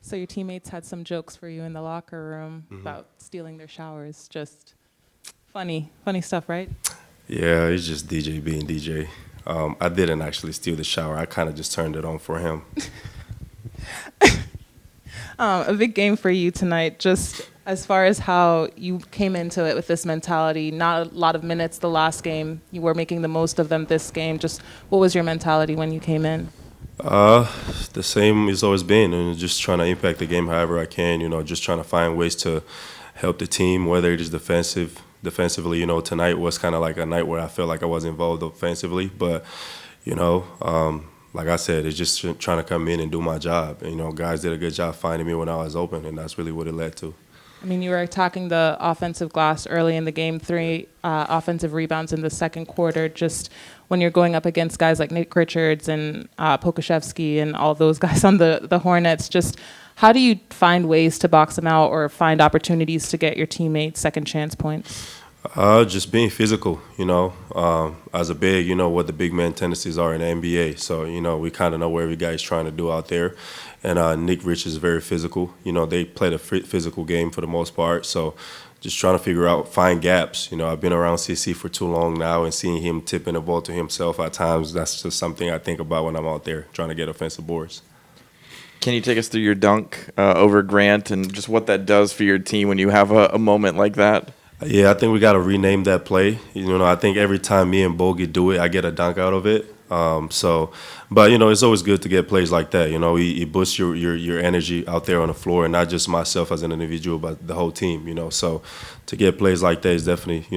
So your teammates had some jokes for you in the locker room about stealing their showers. Just funny stuff, right? Yeah, it's just DJ being DJ. I didn't actually steal the shower. I kind of just turned it on for him. A big game for you tonight, just as far as how you came into it with this mentality. Not a lot of minutes the last game. You were making the most of them this game. Just what was your mentality when you came in? The same it's always been, and just trying to impact the game however I can. Just trying to find ways to help the team, whether it is defensively. Tonight was kind of like a night where I felt like I was involved offensively, but like I said, it's just trying to come in and do my job. And, guys did a good job finding me when I was open, and that's really what it led to. I mean, you were attacking the offensive glass early in the game, 3 offensive rebounds in the second quarter. Just when you're going up against guys like Nick Richards and Pokashevsky and all those guys on the Hornets, just how do you find ways to box them out or find opportunities to get your teammates second chance points? Just being physical, as a big, what the big man tendencies are in the NBA. So, we kind of know what every guy is trying to do out there. And Nick Rich is very physical. They played a physical game for the most part. So just trying to find gaps. I've been around CC for too long now, and seeing him tipping the ball to himself at times, that's just something I think about when I'm out there trying to get offensive boards. Can you take us through your dunk over Grant and just what that does for your team when you have a moment like that? Yeah, I think we got to rename that play. I think every time me and Bogey do it, I get a dunk out of it. But it's always good to get plays like that. It boosts your energy out there on the floor, and not just myself as an individual, but the whole team. So to get plays like that is definitely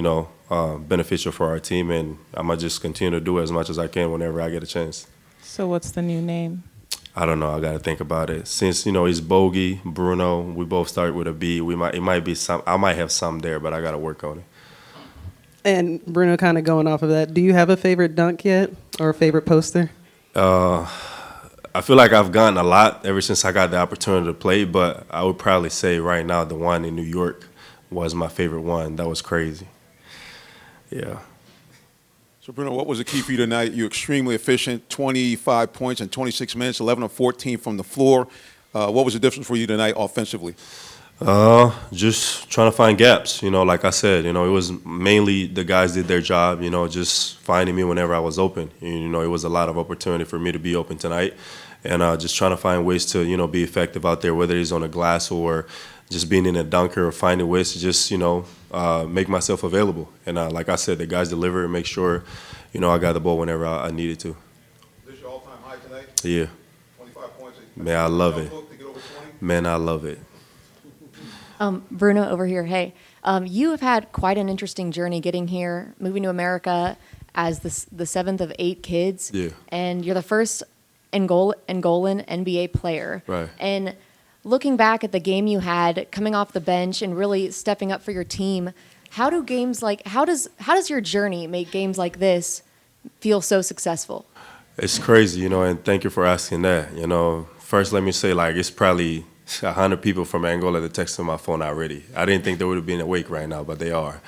beneficial for our team, and I'm gonna just continue to do it as much as I can whenever I get a chance. So what's the new name? I don't know. I got to think about it. Since it's Bogey, Bruno, we both start with a B. It might be some. I might have some there, but I got to work on it. And Bruno, kind of going off of that, do you have a favorite dunk yet or a favorite poster? I feel like I've gotten a lot ever since I got the opportunity to play, but I would probably say right now the one in New York was my favorite one. That was crazy. Yeah. So, Bruno, what was the key for you tonight? You're extremely efficient, 25 points in 26 minutes, 11 of 14 from the floor. What was the difference for you tonight offensively? Just trying to find gaps. Like I said, it was mainly the guys did their job, just finding me whenever I was open. It was a lot of opportunity for me to be open tonight. And just trying to find ways to, be effective out there, whether it's on the glass or just being in a dunker or finding ways to just, make myself available. And like I said, the guys deliver and make sure, I got the ball whenever I needed to. Is this your all-time high tonight? Yeah. 25 points. Man, I love it. Man, I love it. Bruno over here. Hey, you have had quite an interesting journey getting here, moving to America as the 7th of 8 kids. Yeah. And you're the first Angolan NBA player. Right. And looking back at the game you had, coming off the bench and really stepping up for your team, how does your journey make games like this feel so successful? It's crazy, and thank you for asking that. First let me say, it's probably 100 people from Angola that texted my phone already. I didn't think they would have been awake right now, but they are.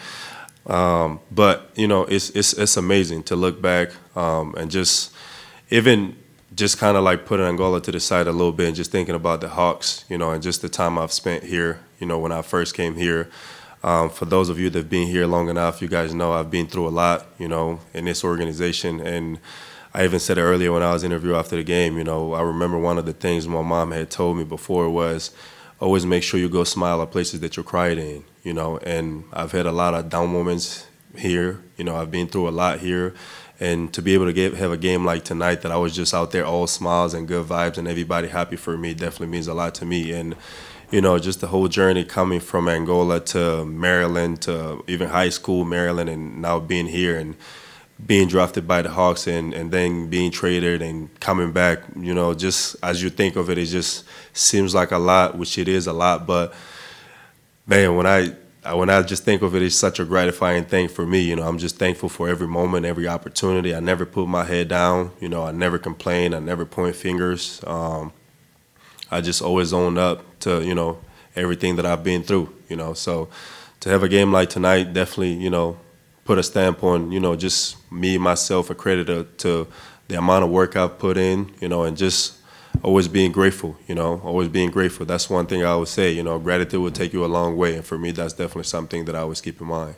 But it's amazing to look back and just even just kind of putting Angola to the side a little bit and just thinking about the Hawks, and just the time I've spent here, when I first came here. For those of you that have been here long enough, you guys know I've been through a lot, in this organization. And I even said it earlier when I was interviewed after the game, I remember one of the things my mom had told me before was always make sure you go smile at places that you're cried in, and I've had a lot of down moments here. I've been through a lot here. And to be able to have a game like tonight that I was just out there all smiles and good vibes and everybody happy for me definitely means a lot to me. And, just the whole journey coming from Angola to Maryland to even high school Maryland and now being here and being drafted by the Hawks and then being traded and coming back, just as you think of it, it just seems like a lot, which it is a lot. But, man, when I just think of it, it's such a gratifying thing for me. I'm just thankful for every moment, every opportunity. I never put my head down. I never complain. I never point fingers. I just always owned up to, everything that I've been through, So to have a game like tonight definitely, put a stamp on, just me, myself, a credit to the amount of work I've put in, and just always being grateful, always being grateful. That's one thing I always say, gratitude will take you a long way. And for me, that's definitely something that I always keep in mind.